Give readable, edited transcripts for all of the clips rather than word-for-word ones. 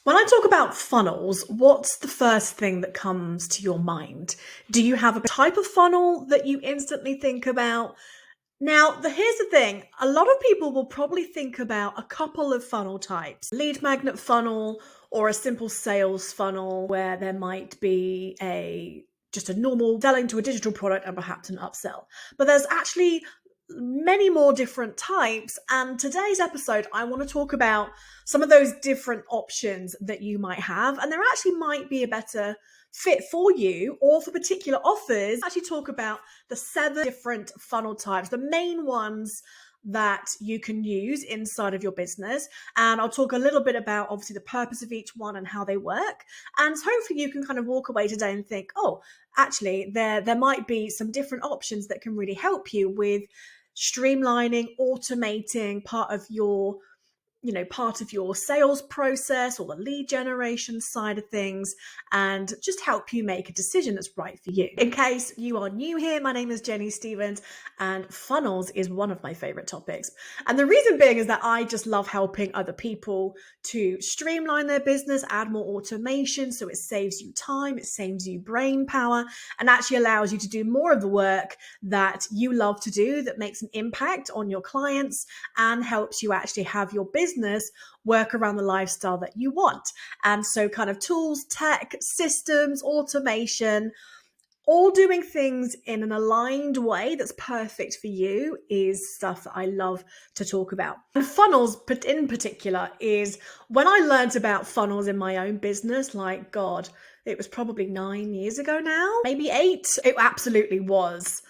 When I talk about funnels, what's the first thing that comes to your mind? Do you have a type of funnel that you instantly think about? Now, here's the thing. A lot of people will probably think about a couple of funnel types. Lead magnet funnel or a simple sales funnel where there might be a just a normal selling to a digital product and perhaps an upsell. But there's actually many more different types. And today's episode, I want to talk about some of those different options that you might have. And there actually might be a better fit for you or for particular offers. I actually talk about the 7 different funnel types, the main ones that you can use inside of your business. And I'll talk a little bit about obviously the purpose of each one and how they work. And hopefully you can kind of walk away today and think, oh, actually there might be some different options that can really help you with streamlining, automating part of your sales process or the lead generation side of things, and just help you make a decision that's right for you. In case you are new here, my name is Jenny Stevens, and funnels is one of my favorite topics. And the reason being is that I just love helping other people to streamline their business, add more automation, so it saves you time, it saves you brain power, and actually allows you to do more of the work that you love to do that makes an impact on your clients and helps you actually have your business work around the lifestyle that you want. And so kind of tools, tech, systems, automation, all doing things in an aligned way that's perfect for you is stuff that I love to talk about. And funnels in particular is when I learned about funnels in my own business, like God, it was probably 9 years ago now, maybe 8. It absolutely was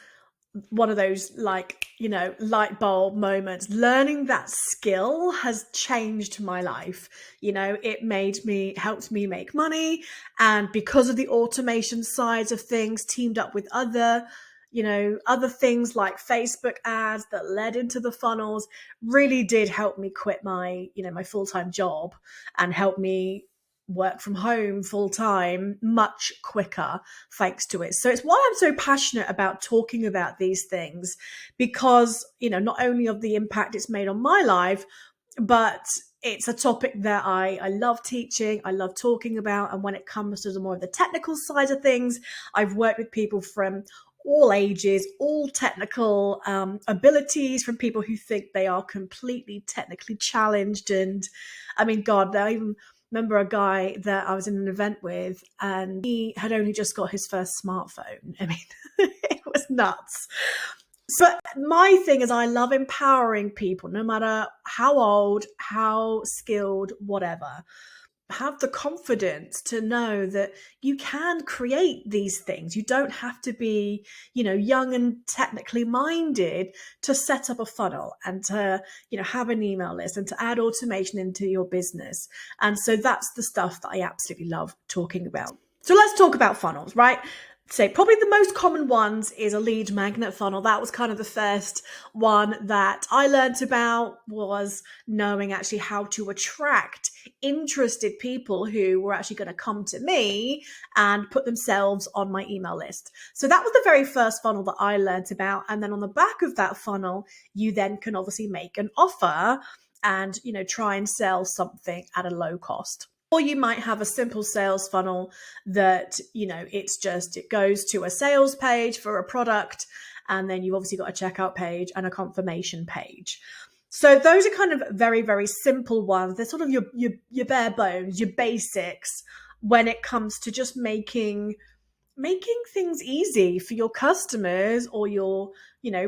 one of those light bulb moments. Learning that skill has changed my life. It helped me make money, and because of the automation sides of things, teamed up with other things like Facebook ads that led into the funnels, really did help me quit my full-time job and help me work from home full time much quicker thanks to it. So it's why I'm so passionate about talking about these things, because not only of the impact it's made on my life, but it's a topic that I love teaching, I love talking about. And when it comes to the more of the technical side of things, I've worked with people from all ages, all technical abilities, from people who think they are completely technically challenged. And I mean, God, I even remember a guy that I was in an event with, and he had only just got his first smartphone. I mean, it was nuts. But my thing is, I love empowering people, no matter how old, how skilled, whatever. Have the confidence to know that you can create these things. You don't have to be, young and technically minded to set up a funnel and to, have an email list and to add automation into your business. And so that's the stuff that I absolutely love talking about. So let's talk about funnels, right? So probably the most common ones is a lead magnet funnel. That was kind of the first one that I learned about, was knowing actually how to attract interested people who were actually going to come to me and put themselves on my email list. So that was the very first funnel that I learned about. And then on the back of that funnel, you then can obviously make an offer and, try and sell something at a low cost. Or you might have a simple sales funnel that, it goes to a sales page for a product, and then you've obviously got a checkout page and a confirmation page. So those are kind of very, very simple ones. They're sort of your bare bones, your basics when it comes to just making things easy for your customers or your,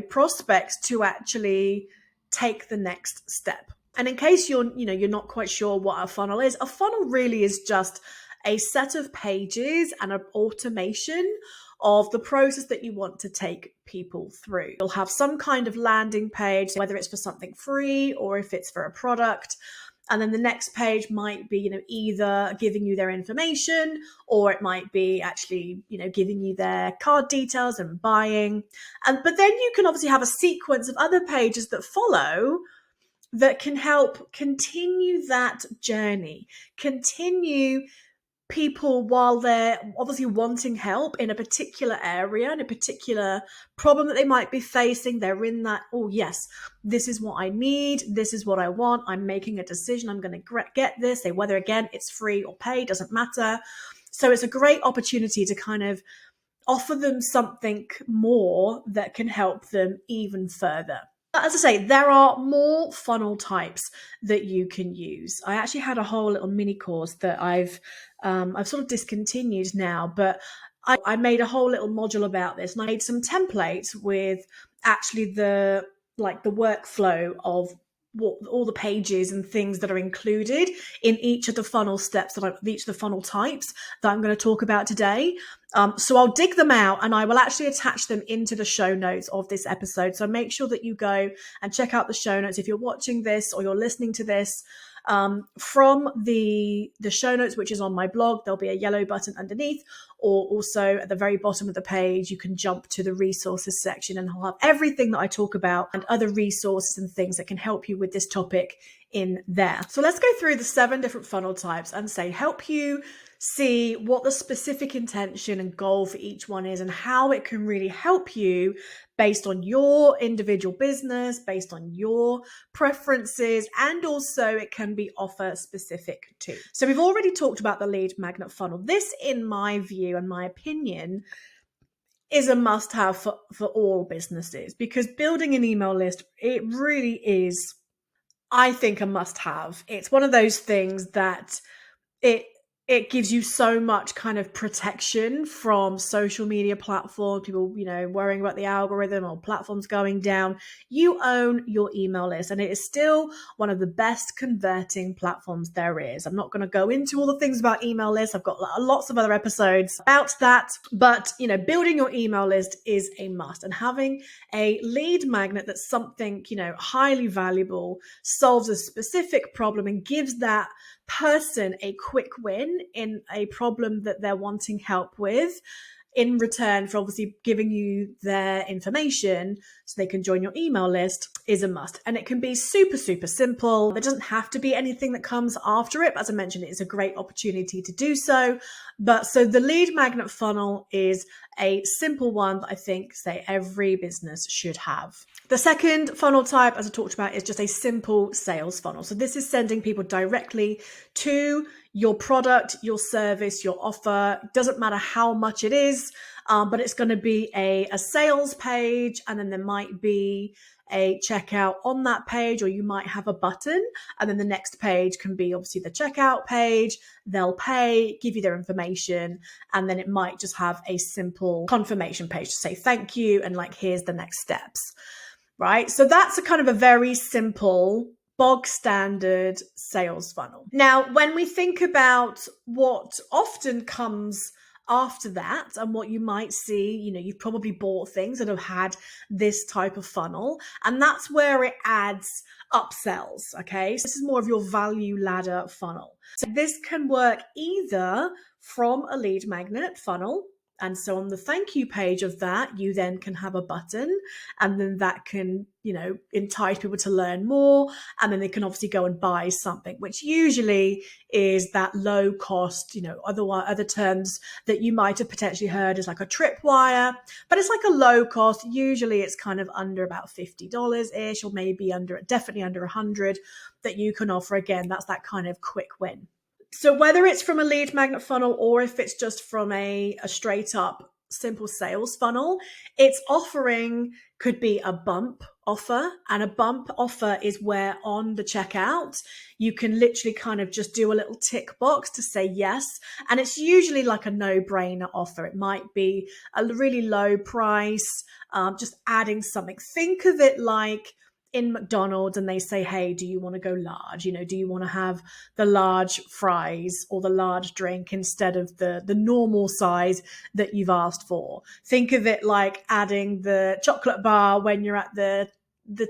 prospects to actually take the next step. And in case you're not quite sure what a funnel is, a funnel really is just a set of pages and an automation of the process that you want to take people through. You'll have some kind of landing page, whether it's for something free or if it's for a product. And then the next page might be, either giving you their information, or it might be actually, giving you their card details and buying. But then you can obviously have a sequence of other pages that follow that can help continue that journey, continue people, while they're obviously wanting help in a particular area and a particular problem that they might be facing, they're in that, oh yes, this is what I need, this is what I want, I'm making a decision, I'm going to get this. They, whether again it's free or paid, doesn't matter. So it's a great opportunity to kind of offer them something more that can help them even further. As I say, there are more funnel types that you can use. I actually had a whole little mini course that I've sort of discontinued now, but I made a whole little module about this, and I made some templates with actually the workflow of what all the pages and things that are included in each of the funnel steps each of the funnel types that I'm going to talk about today. So I'll dig them out and I will actually attach them into the show notes of this episode. So make sure that you go and check out the show notes. If you're watching this or you're listening to this from the show notes, which is on my blog, there'll be a yellow button underneath, or also at the very bottom of the page, you can jump to the resources section and I'll have everything that I talk about and other resources and things that can help you with this topic in there. So let's go through the 7 different funnel types and help you see what the specific intention and goal for each one is and how it can really help you based on your individual business, based on your preferences, and also it can be offer specific too. So we've already talked about the lead magnet funnel. This, in my view and my opinion, is a must-have for all businesses, because building an email list, it really is, I think, a must-have. It's one of those things that it gives you so much kind of protection from social media platforms, people, worrying about the algorithm or platforms going down. You own your email list, and it is still one of the best converting platforms there is. I'm not going to go into all the things about email lists. I've got lots of other episodes about that, but building your email list is a must, and having a lead magnet that's something, highly valuable, solves a specific problem and gives that person a quick win in a problem that they're wanting help with, in return for obviously giving you their information so they can join your email list, is a must. And it can be super, super simple. There doesn't have to be anything that comes after it. But as I mentioned, it is a great opportunity to do so. But so the lead magnet funnel is a simple one that I think, every business should have. The second funnel type, as I talked about, is just a simple sales funnel. So this is sending people directly to your product, your service, your offer. It doesn't matter how much it is, but it's going to be a sales page, and then there might be a checkout on that page, or you might have a button, and then the next page can be obviously the checkout page. They'll pay, give you their information, and then it might just have a simple confirmation page to say thank you and here's the next steps. Right? So that's a kind of a very simple, bog standard sales funnel. Now, when we think about what often comes after that and what you might see, you've probably bought things that have had this type of funnel, and that's where it adds upsells. Okay. So this is more of your value ladder funnel. So this can work either from a lead magnet funnel. And so on the thank you page of that, you then can have a button, and then that can, entice people to learn more. And then they can obviously go and buy something, which usually is that low cost, other terms that you might have potentially heard is like a tripwire, but it's like a low cost. Usually it's kind of under about $50-ish, or maybe definitely under 100 that you can offer. Again, that's that kind of quick win. So whether it's from a lead magnet funnel or if it's just from a straight up simple sales funnel, its offering could be a bump offer. And a bump offer is where on the checkout, you can literally kind of just do a little tick box to say yes. And it's usually like a no-brainer offer. It might be a really low price, just adding something. Think of it like in McDonald's and they say, hey, do you want to go large? Do you want to have the large fries or the large drink instead of the normal size that you've asked for? Think of it like adding the chocolate bar when you're at the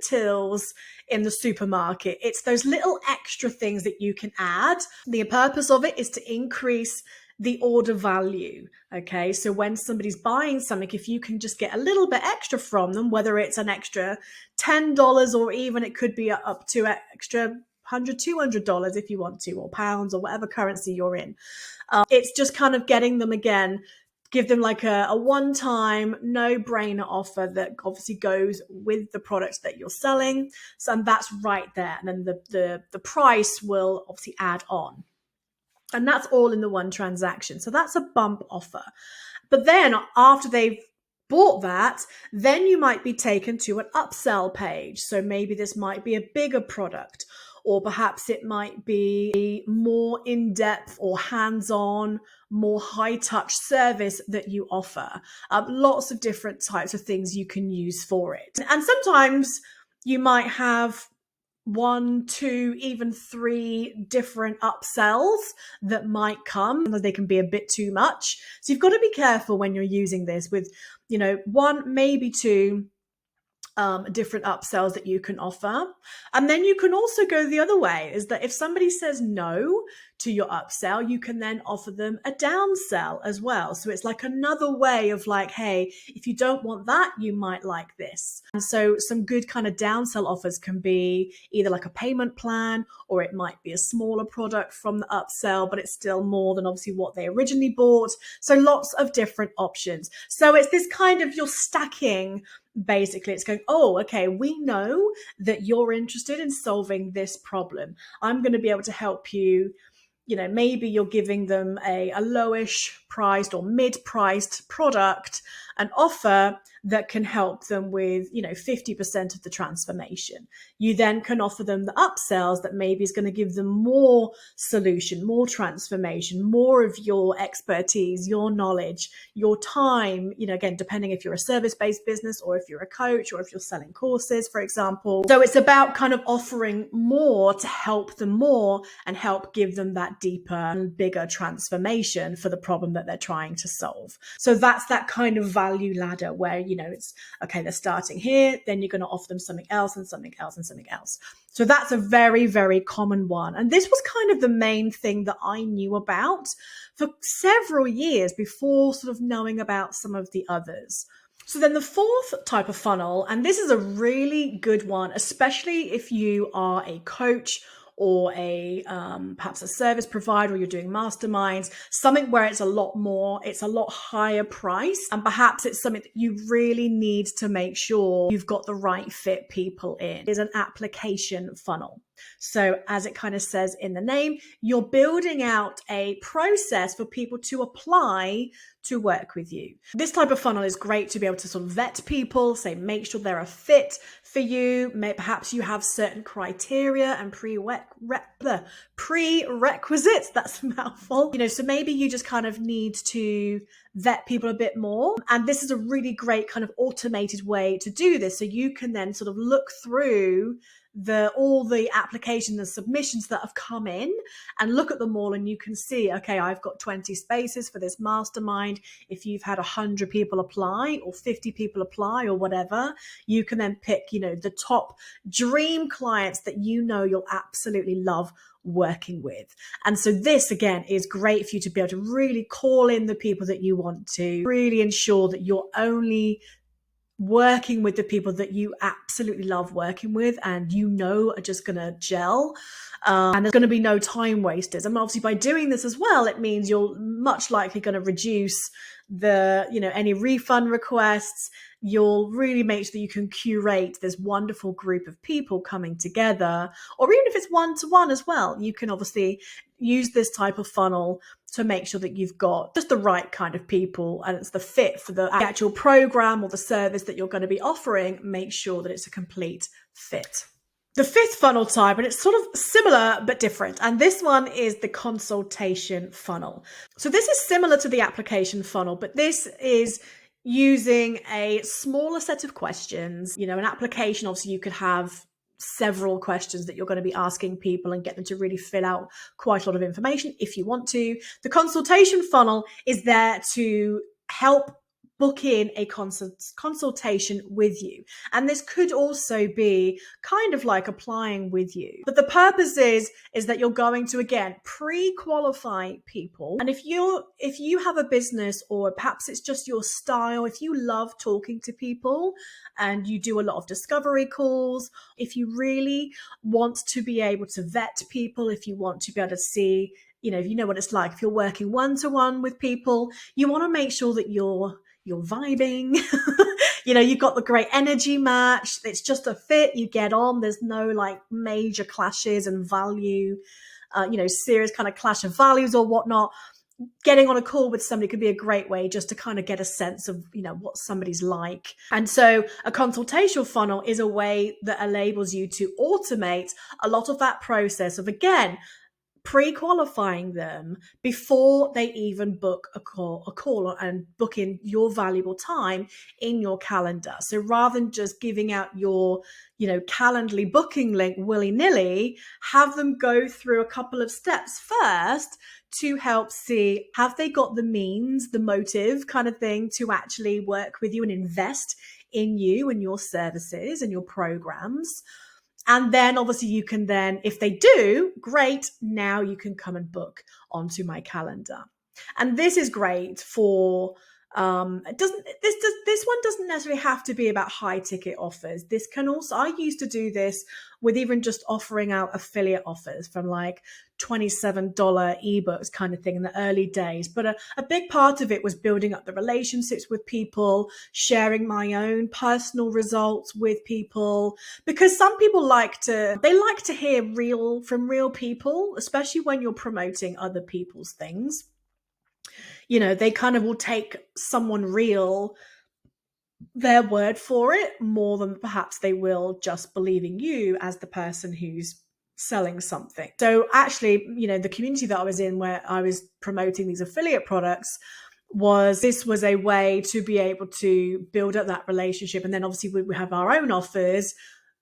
tills in the supermarket. It's those little extra things that you can add. The purpose of it is to increase the order value. Okay. So when somebody's buying something, if you can just get a little bit extra from them, whether it's an extra $10 or even it could be up to extra $100, $200 if you want to, or pounds, or whatever currency you're in. It's just kind of getting them again, give them like a one-time no-brainer offer that obviously goes with the product that you're selling. So, and that's right there. And then the price will obviously add on. And that's all in the one transaction. So that's a bump offer. But then after they've bought that, then you might be taken to an upsell page. So maybe this might be a bigger product, or perhaps it might be more in-depth or hands-on, more high-touch service that you offer. Lots of different types of things you can use for it. And sometimes you might have 1, 2, even 3 different upsells that might come. They can be a bit too much. So you've got to be careful when you're using this with, 1, maybe 2 different upsells that you can offer. And then you can also go the other way, is that if somebody says no to your upsell, you can then offer them a downsell as well. So it's like another way of like, hey, if you don't want that, you might like this. And so some good kind of downsell offers can be either like a payment plan, or it might be a smaller product from the upsell, but it's still more than obviously what they originally bought. So lots of different options. So it's this kind of, you're stacking. Basically, it's going, oh, okay, we know that you're interested in solving this problem. I'm going to be able to help you. Maybe you're giving them a lowish priced or mid-priced product, an offer that can help them with, 50% of the transformation. You then can offer them the upsells that maybe is going to give them more solution, more transformation, more of your expertise, your knowledge, your time, again, depending if you're a service-based business or if you're a coach or if you're selling courses, for example. So it's about kind of offering more to help them more and help give them that deeper and bigger transformation for the problem that they're trying to solve. So that's that kind of value ladder where, it's okay, they're starting here, then you're going to offer them something else and something else and something else. So that's a very, very common one. And this was kind of the main thing that I knew about for several years before sort of knowing about some of the others. So then the fourth type of funnel, and this is a really good one, especially if you are a coach or perhaps a service provider, or you're doing masterminds, something where it's a lot higher price, and perhaps it's something that you really need to make sure you've got the right fit people in, is an application funnel. So as it kind of says in the name, you're building out a process for people to apply to work with you. This type of funnel is great to be able to sort of vet people, say, make sure they're a fit for you. Perhaps you have certain criteria and prerequisites. That's a mouthful. So maybe you just kind of need to vet people a bit more. And this is a really great kind of automated way to do this. So you can then sort of look through all the applications and submissions that have come in and look at them all, and you can see, okay, I've got 20 spaces for this mastermind. If you've had 100 people apply or 50 people apply or whatever, you can then pick, the top dream clients that you'll absolutely love working with. And so this again is great for you to be able to really call in the people that you want to, really ensure that you're only working with the people that you absolutely love working with and are just going to gel. And there's going to be no time wasters. And obviously by doing this as well, it means you're much likely going to reduce any refund requests. You'll really make sure that you can curate this wonderful group of people coming together, or even if it's one-to-one as well, you can obviously use this type of funnel to make sure that you've got just the right kind of people and it's the fit for the actual program or the service that you're going to be offering. Make sure that it's a complete fit. The fifth funnel type, and it's sort of similar but different, and this one is the consultation funnel. So this is similar to the application funnel, but this is using a smaller set of questions. An application, obviously you could have several questions that you're going to be asking people and get them to really fill out quite a lot of information if you want to. The consultation funnel is there to help book in a consultation with you. And this could also be kind of like applying with you. But the purpose is that you're going to, again, pre-qualify people. And if you have a business, or perhaps it's just your style, if you love talking to people and you do a lot of discovery calls, if you really want to be able to vet people, if you want to be able to see, if you know what it's like, if you're working one-to-one with people, you want to make sure that you're vibing, you've got the great energy match. It's just a fit, you get on. There's no like major clashes and value, serious kind of clash of values or whatnot. Getting on a call with somebody could be a great way just to kind of get a sense of, what somebody's like. And so a consultation funnel is a way that enables you to automate a lot of that process of, again, pre-qualifying them before they even book a call and book in your valuable time in your calendar. So rather than just giving out your, Calendly booking link willy-nilly, have them go through a couple of steps first to help see, have they got the means, the motive kind of thing to actually work with you and invest in you and your services and your programs. And then obviously you can then, if they do, great, now you can come and book onto my calendar. And this is great for, this one doesn't necessarily have to be about high ticket offers. This can also, I used to do this with even just offering out affiliate offers from like $27 ebooks kind of thing in the early days. But a big part of it was building up the relationships with people, sharing my own personal results with people, because some people like to hear from real people, especially when you're promoting other people's things. They kind of will take someone real, their word for it, more than perhaps they will just believing you as the person who's selling something. So actually, the community that I was in where I was promoting these affiliate products, this was a way to be able to build up that relationship. And then obviously we have our own offers.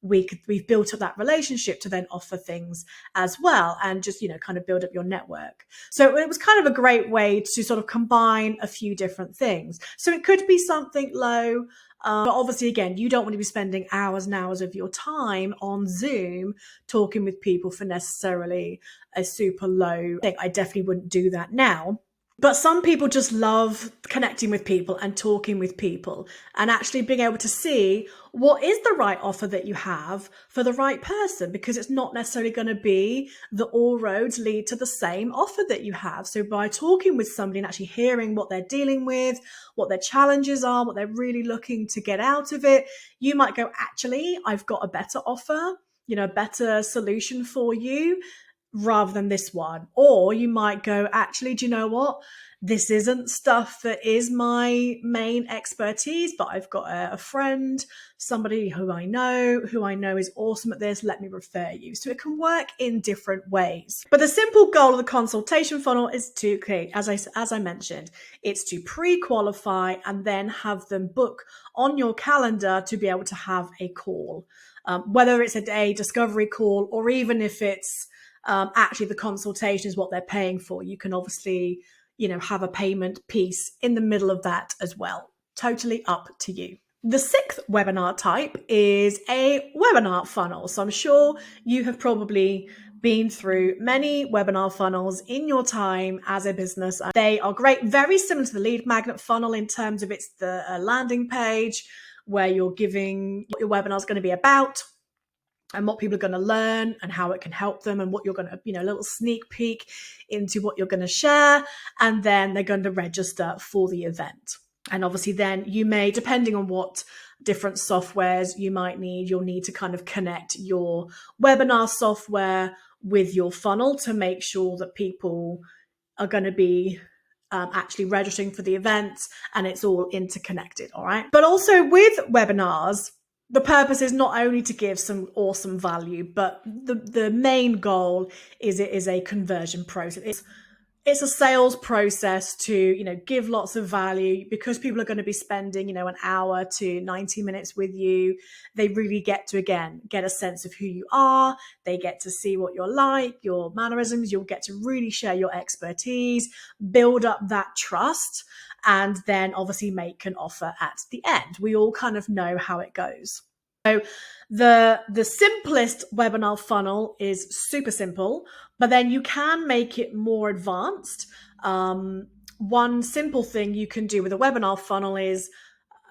We've built up that relationship to then offer things as well, and just, kind of build up your network. So it was kind of a great way to sort of combine a few different things. So it could be something low, but obviously, again, you don't want to be spending hours and hours of your time on Zoom talking with people for necessarily a super low thing. I definitely wouldn't do that now. But some people just love connecting with people and talking with people and actually being able to see what is the right offer that you have for the right person, because it's not necessarily going to be that all roads lead to the same offer that you have. So by talking with somebody and actually hearing what they're dealing with, what their challenges are, what they're really looking to get out of it, you might go, actually, I've got a better offer, a better solution for you, rather than this one. Or you might go, actually, do you know what? This isn't stuff that is my main expertise, but I've got a friend, somebody who I know is awesome at this. Let me refer you. So it can work in different ways. But the simple goal of the consultation funnel is to create, as I mentioned, it's to pre-qualify and then have them book on your calendar to be able to have a call, whether it's a discovery call or even if it's actually the consultation is what they're paying for. You can obviously, have a payment piece in the middle of that as well. Totally up to you. The sixth webinar type is a webinar funnel. So I'm sure you have probably been through many webinar funnels in your time as a business. They are great, very similar to the lead magnet funnel in terms of it's the landing page where you're giving what your webinar is going to be about and what people are going to learn and how it can help them and what you're going to, a little sneak peek into what you're going to share. And then they're going to register for the event. And obviously then you may, depending on what different softwares you might need, you'll need to kind of connect your webinar software with your funnel to make sure that people are going to be actually registering for the event and it's all interconnected. All right. But also with webinars, the purpose is not only to give some awesome value, but the main goal is it is a conversion process. It's it's a sales process to, give lots of value, because people are going to be spending, an hour to 90 minutes with you. They really get to, again, get a sense of who you are. They get to see what you're like, your mannerisms. You'll get to really share your expertise, build up that trust, and then obviously make an offer at the end. We all kind of know how it goes. So the simplest webinar funnel is super simple, but then you can make it more advanced. One simple thing you can do with a webinar funnel is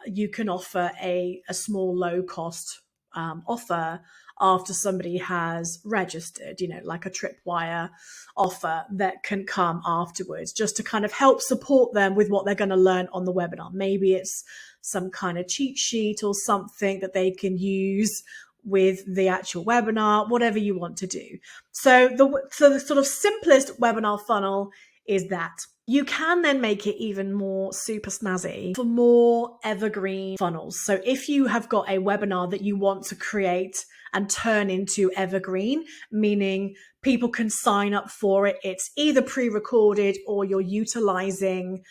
you can offer a small low cost offer after somebody has registered, like a tripwire offer that can come afterwards, just to kind of help support them with what they're going to learn on the webinar. Maybe it's some kind of cheat sheet or something that they can use with the actual webinar, whatever you want to do. So the sort of simplest webinar funnel is that. You can then make it even more super snazzy for more evergreen funnels. So if you have got a webinar that you want to create and turn into evergreen, meaning people can sign up for it, it's either pre-recorded or you're utilizing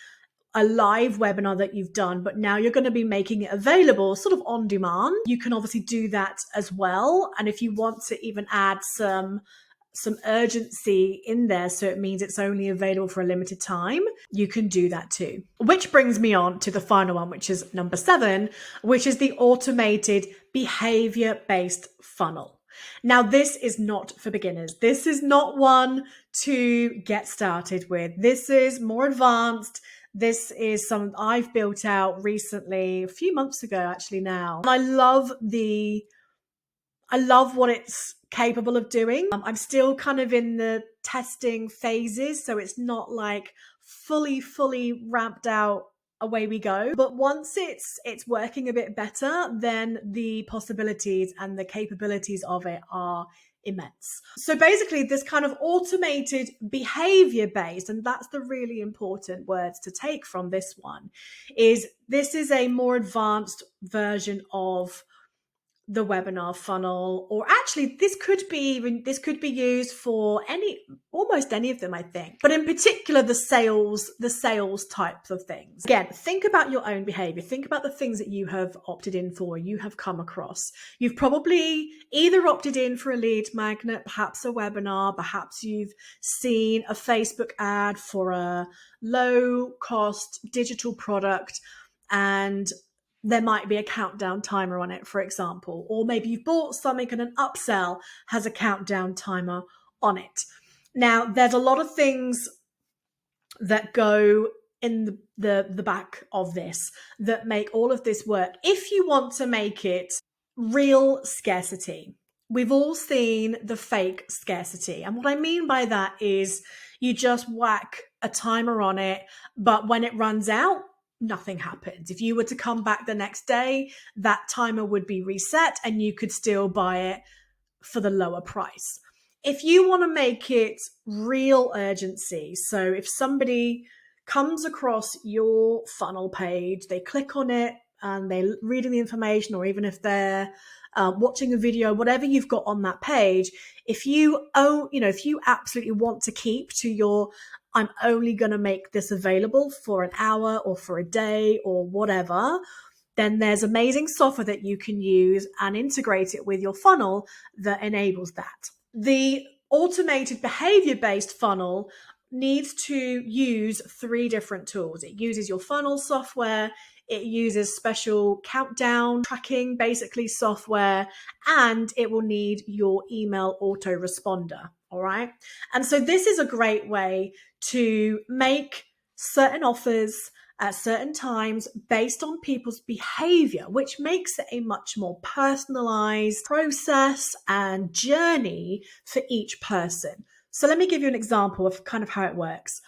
a live webinar that you've done, but now you're going to be making it available sort of on demand. You can obviously do that as well. And if you want to even add some urgency in there, so it means it's only available for a limited time, you can do that too. Which brings me on to the final one, which is number 7, which is the automated behavior-based funnel. Now, this is not for beginners. This is not one to get started with. This is more advanced. This is something I've built out recently, a few months ago actually now. And I love what it's capable of doing. I'm still kind of in the testing phases, so it's not like fully ramped out, away we go. But once it's working a bit better, then the possibilities and the capabilities of it are immense. So basically, this kind of automated behavior based, and that's the really important words to take from this one, is this is a more advanced version of the webinar funnel, or actually this could be used for almost any of them, I think, but in particular the sales types of things. Again, think about your own behavior. Think about the things that you have opted in for, you have come across. You've probably either opted in for a lead magnet, perhaps a webinar, perhaps you've seen a Facebook ad for a low cost digital product, and there might be a countdown timer on it, for example, or maybe you've bought something and an upsell has a countdown timer on it. Now, there's a lot of things that go in the back of this that make all of this work. If you want to make it real scarcity, we've all seen the fake scarcity. And what I mean by that is you just whack a timer on it, but when it runs out, nothing happens. If you were to come back the next day, that timer would be reset and you could still buy it for the lower price. If you want to make it real urgency, so if somebody comes across your funnel page, they click on it and they're reading the information, or even if they're watching a video, whatever you've got on that page, if you absolutely want to keep to your I'm only going to make this available for an hour or for a day or whatever, then there's amazing software that you can use and integrate it with your funnel that enables that. The automated behavior-based funnel needs to use 3 different tools. It uses your funnel software, it uses special countdown tracking, basically software, and it will need your email autoresponder. All right. And so this is a great way to make certain offers at certain times based on people's behavior, which makes it a much more personalized process and journey for each person. So let me give you an example of kind of how it works.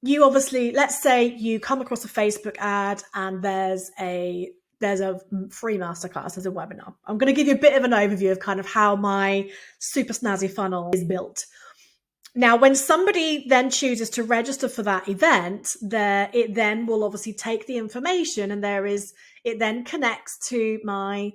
You obviously, let's say you come across a Facebook ad and there's a free masterclass, there's a webinar. I'm going to give you a bit of an overview of kind of how my super snazzy funnel is built. Now, when somebody then chooses to register for that event, it then will obviously take the information and it then connects to my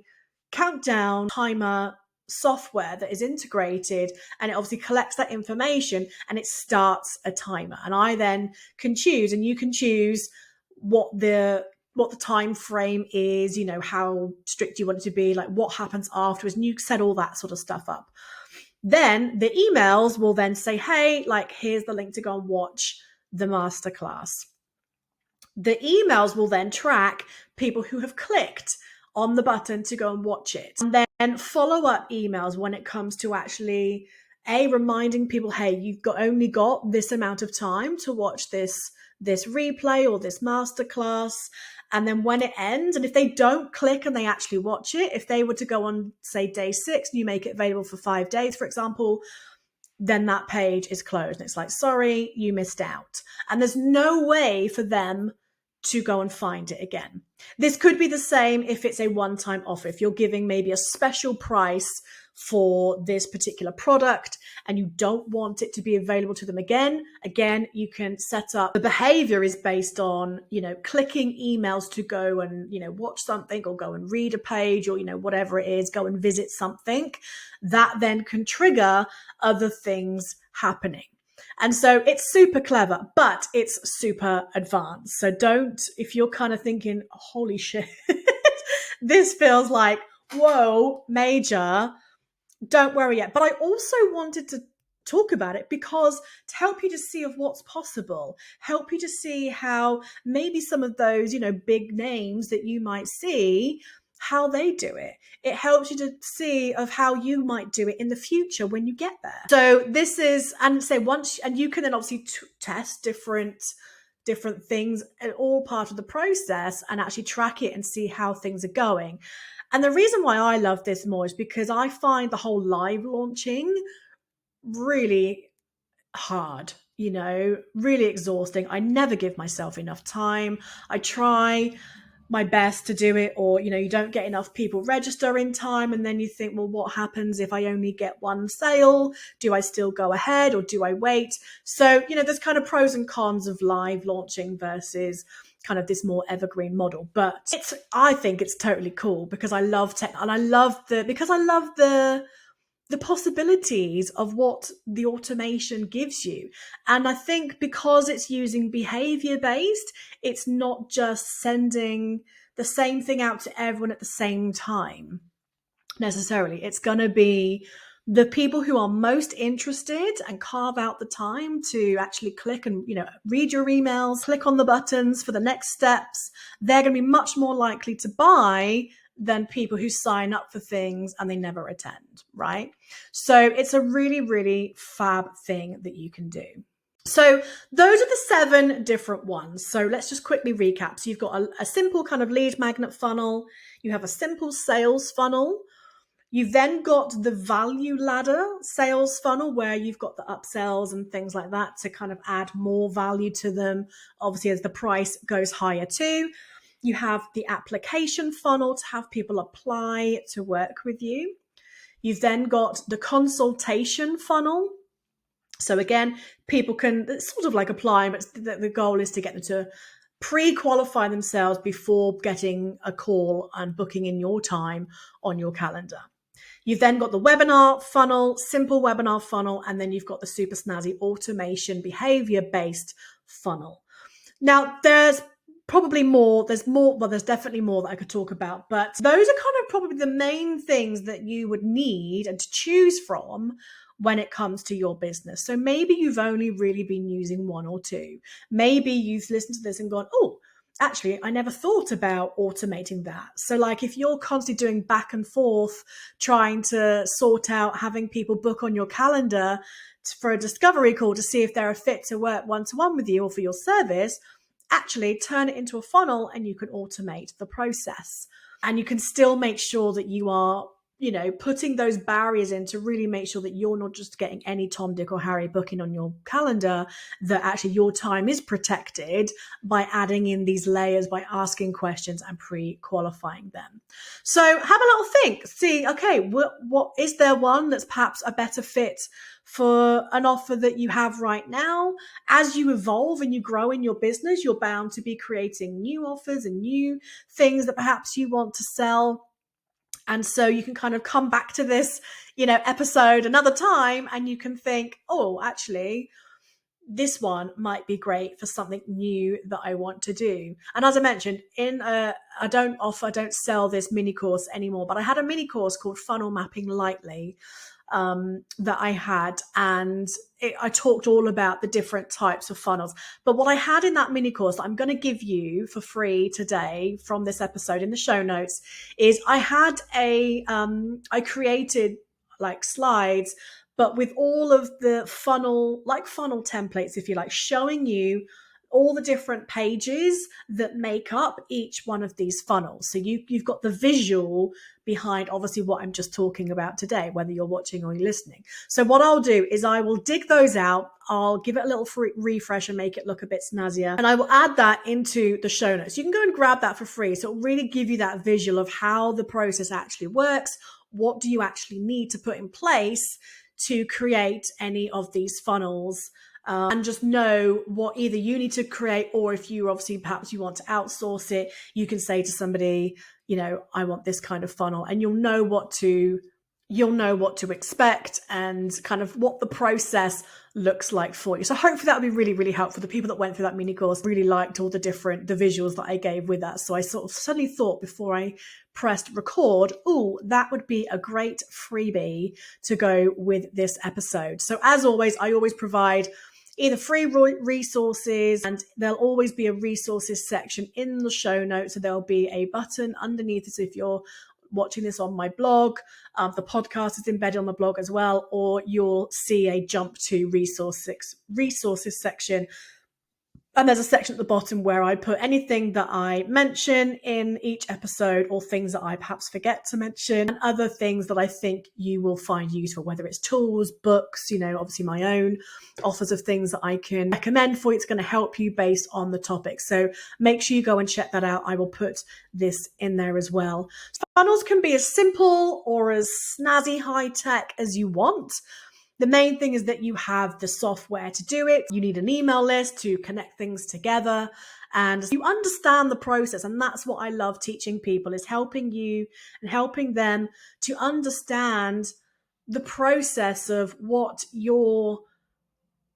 countdown timer software that is integrated, and it obviously collects that information and it starts a timer. And I then can choose, and you can choose what the time frame is, how strict you want it to be, like what happens afterwards, and you set all that sort of stuff up. Then the emails will then say, hey, like, here's the link to go and watch the masterclass. The emails will then track people who have clicked on the button to go and watch it. And then follow-up emails when it comes to actually reminding people, hey, you've only got this amount of time to watch this replay or this masterclass. And then when it ends, and if they don't click and they actually watch it, if they were to go on, say, day 6, and you make it available for 5 days, for example, then that page is closed. And it's like, sorry, you missed out. And there's no way for them to go and find it again. This could be the same if it's a one-time offer. If you're giving maybe a special price for this particular product and you don't want it to be available to them again, you can set up, the behavior is based on, clicking emails to go and, watch something or go and read a page or, whatever it is, go and visit something. That then can trigger other things happening. And so it's super clever, but it's super advanced. So if you're kind of thinking, holy shit, this feels like, whoa, major, don't worry yet. But I also wanted to talk about it because to help you to see of what's possible, help you to see how maybe some of those, big names that you might see, how they do it. It helps you to see of how you might do it in the future when you get there. So this is, and you can then obviously test different things, all part of the process, and actually track it and see how things are going. And the reason why I love this more is because I find the whole live launching really hard, really exhausting. I never give myself enough time. I try my best to do it, or, you don't get enough people register in time. And then you think, well, what happens if I only get one sale? Do I still go ahead or do I wait? So, there's kind of pros and cons of live launching versus kind of this more evergreen model. But I think it's totally cool because I love tech, and I love the possibilities of what the automation gives you. And I think because it's using behavior based, it's not just sending the same thing out to everyone at the same time necessarily. It's going to be the people who are most interested and carve out the time to actually click and, read your emails, click on the buttons for the next steps. They're going to be much more likely to buy than people who sign up for things and they never attend, right? So it's a really, really fab thing that you can do. So those are the 7 different ones. So let's just quickly recap. So you've got a simple kind of lead magnet funnel. You have a simple sales funnel. You've then got the value ladder sales funnel where you've got the upsells and things like that to kind of add more value to them, obviously as the price goes higher too. You have the application funnel to have people apply to work with you. You've then got the consultation funnel. So again, people can, it's sort of like applying, but the goal is to get them to pre-qualify themselves before getting a call and booking in your time on your calendar. You've then got the webinar funnel, simple webinar funnel, and then you've got the super snazzy automation behavior-based funnel. Now, there's definitely more that I could talk about, but those are kind of probably the main things that you would need and to choose from when it comes to your business. So maybe you've only really been using 1 or 2. Maybe you've listened to this and gone, oh, actually, I never thought about automating that. So like if you're constantly doing back and forth, trying to sort out having people book on your calendar for a discovery call to see if they're a fit to work one-to-one with you or for your service, actually turn it into a funnel and you can automate the process. And you can still make sure that you are, putting those barriers in to really make sure that you're not just getting any Tom, Dick or Harry booking on your calendar, that actually your time is protected by adding in these layers, by asking questions and pre-qualifying them. So have a little think, see, okay, what is there one that's perhaps a better fit for an offer that you have right now? As you evolve and you grow in your business, you're bound to be creating new offers and new things that perhaps you want to sell. And so you can kind of come back to this, episode another time, and you can think, oh, actually, this one might be great for something new that I want to do. And as I mentioned, I don't sell this mini course anymore, but I had a mini course called Funnel Mapping Lightly that I had, and I talked all about the different types of funnels. But what I had in that mini course that I'm going to give you for free today from this episode in the show notes is I created like slides, but with all of the funnel templates, if you like, showing you all the different pages that make up each one of these funnels. So you've got the visual behind obviously what I'm just talking about today, whether you're watching or you're listening. So what I'll do is I will dig those out. I'll give it a little refresh and make it look a bit snazzier. And I will add that into the show notes. You can go and grab that for free. So it'll really give you that visual of how the process actually works. What do you actually need to put in place to create any of these funnels? And just know what either you need to create, or if you obviously perhaps you want to outsource it, you can say to somebody, I want this kind of funnel, and you'll know what to expect and kind of what the process looks like for you. So hopefully that'll be really, really helpful. The people that went through that mini course really liked all the visuals that I gave with that. So I sort of suddenly thought before I pressed record, that would be a great freebie to go with this episode. So as always, I always provide either free resources, and there'll always be a resources section in the show notes. So there'll be a button underneath. So if you're watching this on my blog, the podcast is embedded on the blog as well, or you'll see a jump to resources section. And there's a section at the bottom where I put anything that I mention in each episode, or things that I perhaps forget to mention, and other things that I think you will find useful, whether it's tools, books, obviously my own offers of things that I can recommend for you. It's going to help you based on the topic. So make sure you go and check that out. I will put this in there as well. So funnels can be as simple or as snazzy high tech as you want. The main thing is that you have the software to do it. You need an email list to connect things together, and you understand the process. And that's what I love teaching people, is helping you and helping them to understand the process of what your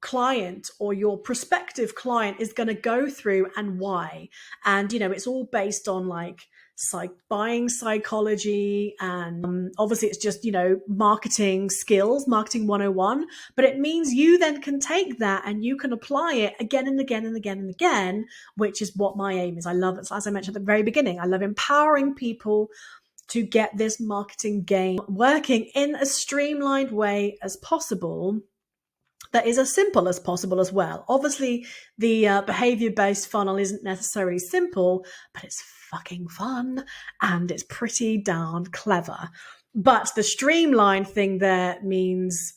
client or your prospective client is going to go through and why. And, it's all based on buying psychology, and obviously it's just marketing skills, marketing 101, but it means you then can take that and you can apply it again and again and again and again, which is what my aim is. I love it. As I mentioned at the very beginning, I love empowering people to get this marketing game working in a streamlined way as possible, that is as simple as possible as well. Obviously, the behavior-based funnel isn't necessarily simple, but it's fucking fun and it's pretty darn clever. But the streamlined thing there means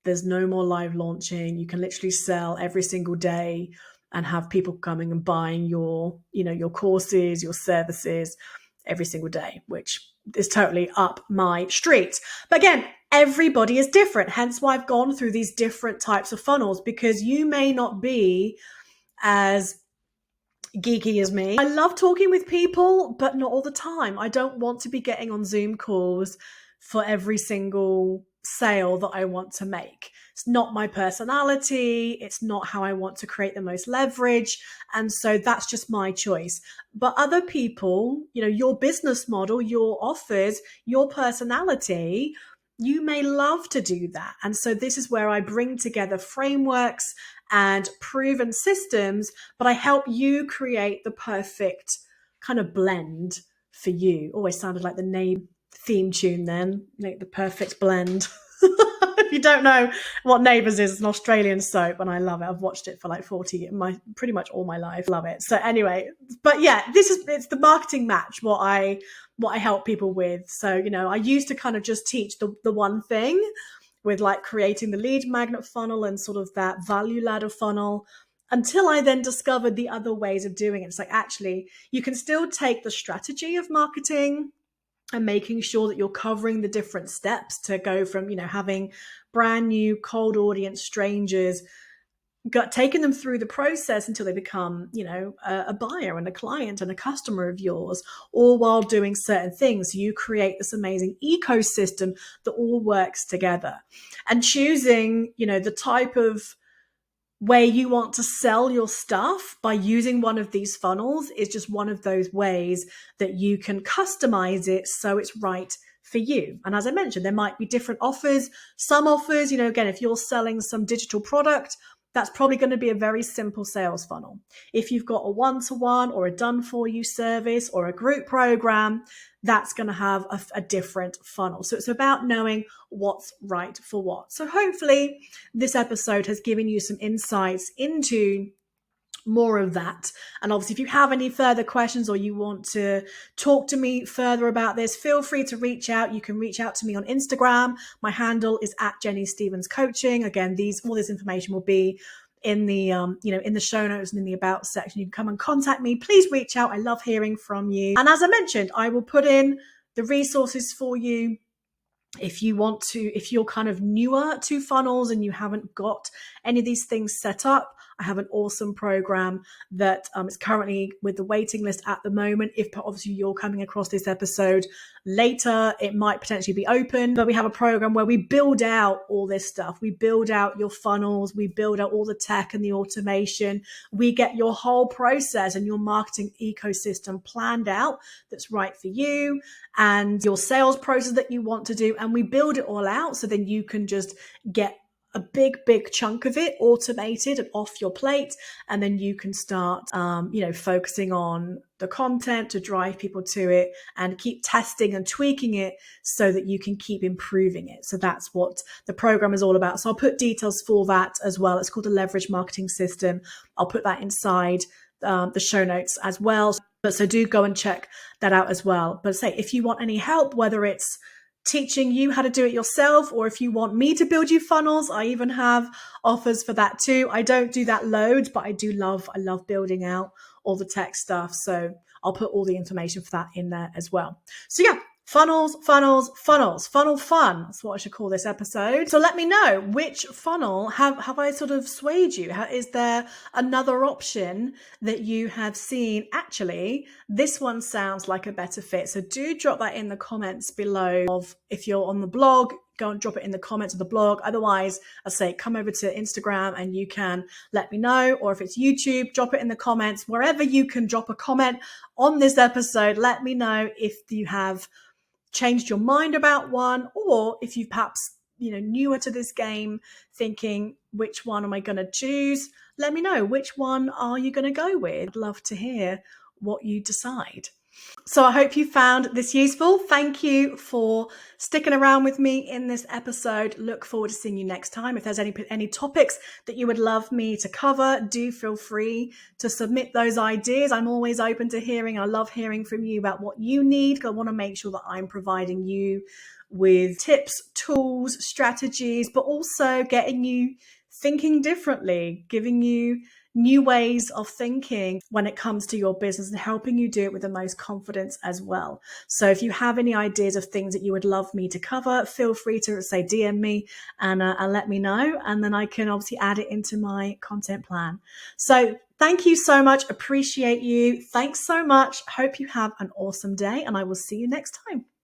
there's no more live launching. You can literally sell every single day and have people coming and buying your courses, your services every single day, which is totally up my street. But again, everybody is different. Hence why I've gone through these different types of funnels, because you may not be as geeky as me. I love talking with people, but not all the time. I don't want to be getting on Zoom calls for every single sale that I want to make. It's not my personality. It's not how I want to create the most leverage. And so that's just my choice. But other people, your business model, your offers, your personality, you may love to do that. And so this is where I bring together frameworks and proven systems, but I help you create the perfect kind of blend for you. Always sounded like the name theme tune then, make the perfect blend. If you don't know what Neighbours is, it's an Australian soap, and I love it. I've watched it for like pretty much all my life. Love it. So anyway, but yeah, it's the marketing match, what I help people with. So, I used to kind of just teach the one thing with creating the lead magnet funnel and sort of that value ladder funnel, until I then discovered the other ways of doing it. It's actually, you can still take the strategy of marketing and making sure that you're covering the different steps to go from, having brand new cold audience strangers taking them through the process until they become, a buyer and a client and a customer of yours, all while doing certain things. You create this amazing ecosystem that all works together. And choosing, the type of way you want to sell your stuff by using one of these funnels is just one of those ways that you can customize it so it's right for you. And as I mentioned, there might be different offers. Some offers, again, if you're selling some digital product, that's probably going to be a very simple sales funnel. If you've got a one-to-one or a done-for-you service or a group program, that's going to have a different funnel. So it's about knowing what's right for what. So hopefully this episode has given you some insights into more of that. And obviously, if you have any further questions or you want to talk to me further about this, feel free to reach out. You can reach out to me on Instagram. My handle is @JennyStevensCoaching. Again, all this information will be in the in the show notes and in the about section. You can come and contact me. Please reach out. I love hearing from you. And as I mentioned, I will put in the resources for you if you're kind of newer to funnels and you haven't got any of these things set up. I have an awesome program that is currently with the waiting list at the moment. If obviously you're coming across this episode later, it might potentially be open, but we have a program where we build out all this stuff. We build out your funnels, we build out all the tech and the automation. We get your whole process and your marketing ecosystem planned out that's right for you and your sales process that you want to do. And we build it all out so then you can just get a big chunk of it automated and off your plate. And then you can start, focusing on the content to drive people to it and keep testing and tweaking it so that you can keep improving it. So that's what the program is all about. So I'll put details for that as well. It's called the Leverage Marketing System. I'll put that inside the show notes as well. But so do go and check that out as well. But say, if you want any help, whether it's teaching you how to do it yourself, or if you want me to build you funnels, I even have offers for that too. I don't do that loads, but I love building out all the tech stuff. So I'll put all the information for that in there as well. So yeah, funnel fun. That's what I should call this episode. So let me know, which funnel have I sort of swayed you? Is there another option that you have seen? Actually, this one sounds like a better fit. So do drop that in the comments below. If you're on the blog, go and drop it in the comments of the blog. Otherwise, I say come over to Instagram and you can let me know. Or if it's YouTube, drop it in the comments. Wherever you can drop a comment on this episode, let me know if you have changed your mind about one, or if you perhaps newer to this game, thinking, which one am I going to choose? Let me know, which one are you going to go with? I'd love to hear what you decide. So I hope you found this useful. Thank you for sticking around with me in this episode. Look forward to seeing you next time. If there's any topics that you would love me to cover, do feel free to submit those ideas. I'm always open to hearing. I love hearing from you about what you need. I want to make sure that I'm providing you with tips, tools, strategies, but also getting you thinking differently, giving you new ways of thinking when it comes to your business and helping you do it with the most confidence as well. So if you have any ideas of things that you would love me to cover, feel free to say DM me and let me know. And then I can obviously add it into my content plan. So thank you so much. Appreciate you. Thanks so much. Hope you have an awesome day and I will see you next time.